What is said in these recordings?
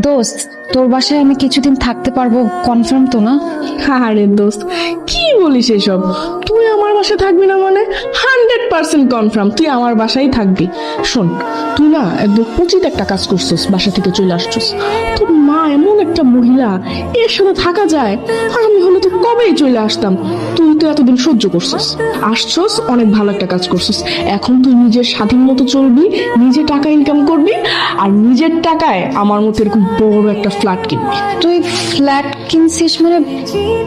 দোস্ত, তোর বাসায় আমি কিছুদিন থাকতে পারবো, কনফার্ম তো না? আরে দোস্ত, কি বলিস এসব? তুই আমার বাসায় থাকবি না মানে 100% কনফার্ম তুই আমার বাসায় থাকবি। শোন, তুই না একদম উচিত একটা কাজ করছিস, বাসা থেকে চলে আসছিস। তোর মা এমন একটা মহিলা, এর সাথে থাকা যায়? আর আমি হলে তো কবেই চলে আসতাম। তুই তো এতদিন সহ্য করছিস, আসছস, অনেক ভালো একটা কাজ করছিস। এখন তুই নিজের স্বাধীন মতো চলবি, নিজে টাকা ইনকাম করবি, আর নিজের টাকায় আমার মতো এরকম বড় একটা ফ্ল্যাট কিনবি। তুই ফ্ল্যাট কিনছিস মানে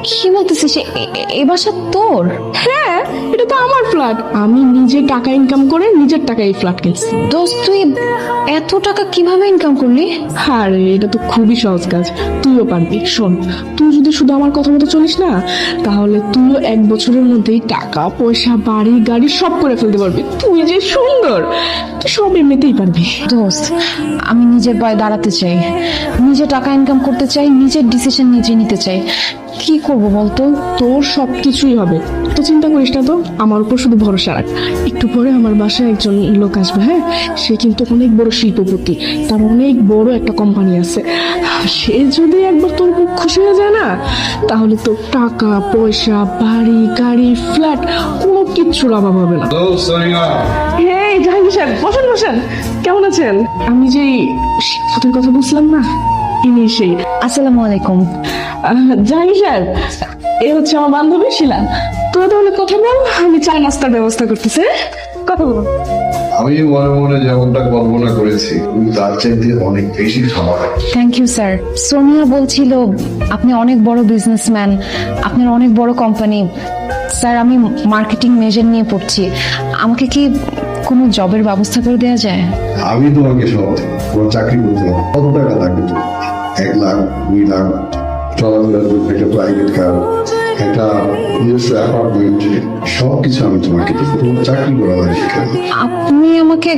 কি বলতেছিস? এ বাসা তোর? হ্যাঁ, এটা তো আমার ফ্ল্যাট, আমি নিজে টাকা ইনকাম করে নিজের টাকায় এই ফ্ল্যাট কিনছি। দোস্ত, তুই এত টাকা কিভাবে ইনকাম করলি? আরে এটা তো খুবই সহজ কাজ, তুইও পারবি। শোন, তুই যদি শুধু আমার কথা মতো চলিস না, তাহলে তুইও 1 বছরের মধ্যেই টাকা পয়সা বাড়ি গাড়ি সব করে ফেলতে পারবি। তুই যে সুন্দর, তুই সব এমনিতেই পারবি। দোস্ত, আমি নিজের পায়ে দাঁড়াতে চাই, নিজে টাকা ইনকাম করতে চাই, নিজের ডিসিশন নিজে নিতে চাই। কি করব বলতো? তোর সবকিছুই হবে, তো চিন্তা করিস না। তো আমার উপর শুধু ভরসা রাখ। একটু পরে আমার বাসায় একজন লোক আসবে, হ্যাঁ, সে কিন্তু অনেক বড় শিল্পপতি, তার অনেক বড় একটা কোম্পানি আছে। সে যদি একবার তোর মুখ খুশি হয়ে যায় না, তাহলে তোর টাকা পয়সা বাড়ি গাড়ি ফ্ল্যাট কোনো কিচ্ছুর অভাব হবে না। হ্যাঁ জাহাঙ্গীর সাহেব, বসেন বসেন। কেমন আছেন? আমি যে শিল্পপতির কথা বুঝলাম না, ইনি সেই। আসসালামু আলাইকুম। জাহাঙ্গীর সাহেব, এ হচ্ছে আমার বান্ধবী শিলা। তোরা তাহলে কথা বল, আমি চা নাস্তার ব্যবস্থা করতেছি। কথা বল। আমি মনে মনে যেমনটা কল্পনা করেছি তুমি তার চাইতে অনেক বেশি খাবার। Thank you sir. সোনিয়া বলছিল আপনি অনেক বড় বিজনেসম্যান, আপনার অনেক বড় কোম্পানি। স্যার, আমি মার্কেটিং মেজর নিয়ে পড়ছি, আমাকে কি কোনো জবের ব্যবস্থা করে দেওয়া যায়? আমি তোমাকে সব তোমার চাকরি করতে হবে। কত টাকা লাগবে তো? 1 লাখ 2 লাখ, চলাফেরার জন্য একটা প্রাইভেট কার, একটা নিজস্ব অ্যাপার্টমেন্ট, সবকিছু আমি তোমাকে দেবো। তোমার চাকরি করা লাগে সেখানে। আপনি আমাকে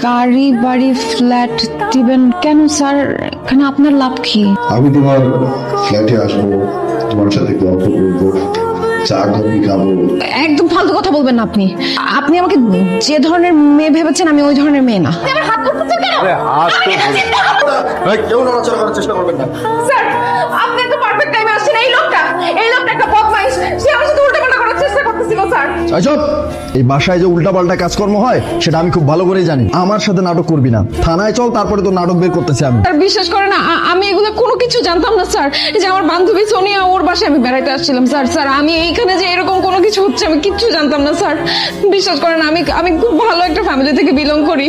গাড়ি বাড়ি ফ্ল্যাট দিবেন কেন স্যার? এখানে আপনার লাভ কি? আমি তোমার ফ্ল্যাটে আসবো, তোমার সাথে গল্প করবো, চা কফি খাবো। একদম ফালতু কথা বলবেন না আপনি। আপনি আমাকে যে ধরনের মেয়ে ভেবেছেন আমি ওই ধরনের মেয়ে না। কেউ নড়াচড়া করার চেষ্টা করবেন না। স্যার, আপনি তো পারফেক্ট টাইমে আসছেন। এই লোকটা একটা বদমাইশ, সে আমার সাথে উল্টাপাল্টা করার চেষ্টা করতেছিল স্যার। আচ্ছা, এই বাসায় যে উল্টাপাল্টা কাজকর্ম হয় সেটা আমি খুব ভালো করেই জানি। আমার সাথে নাটক করবি না, থানায় চল, তারপরে তো নাটক বের করতেছি আমি। স্যার বিশ্বাস করেন না, আমি এগুলো কোনো কিছু জানতাম না স্যার। এই যে আমার বান্ধবী সোনিয়া, ওর বাসায় আমি বেড়াইতে আসছিলাম স্যার। স্যার, আমি এইখানে যে এরকম কোনো কিছু হচ্ছে আমি কিচ্ছু জানতাম না স্যার। বিশ্বাস করেন, আমি খুব ভালো একটা ফ্যামিলি থেকে বিলং করি।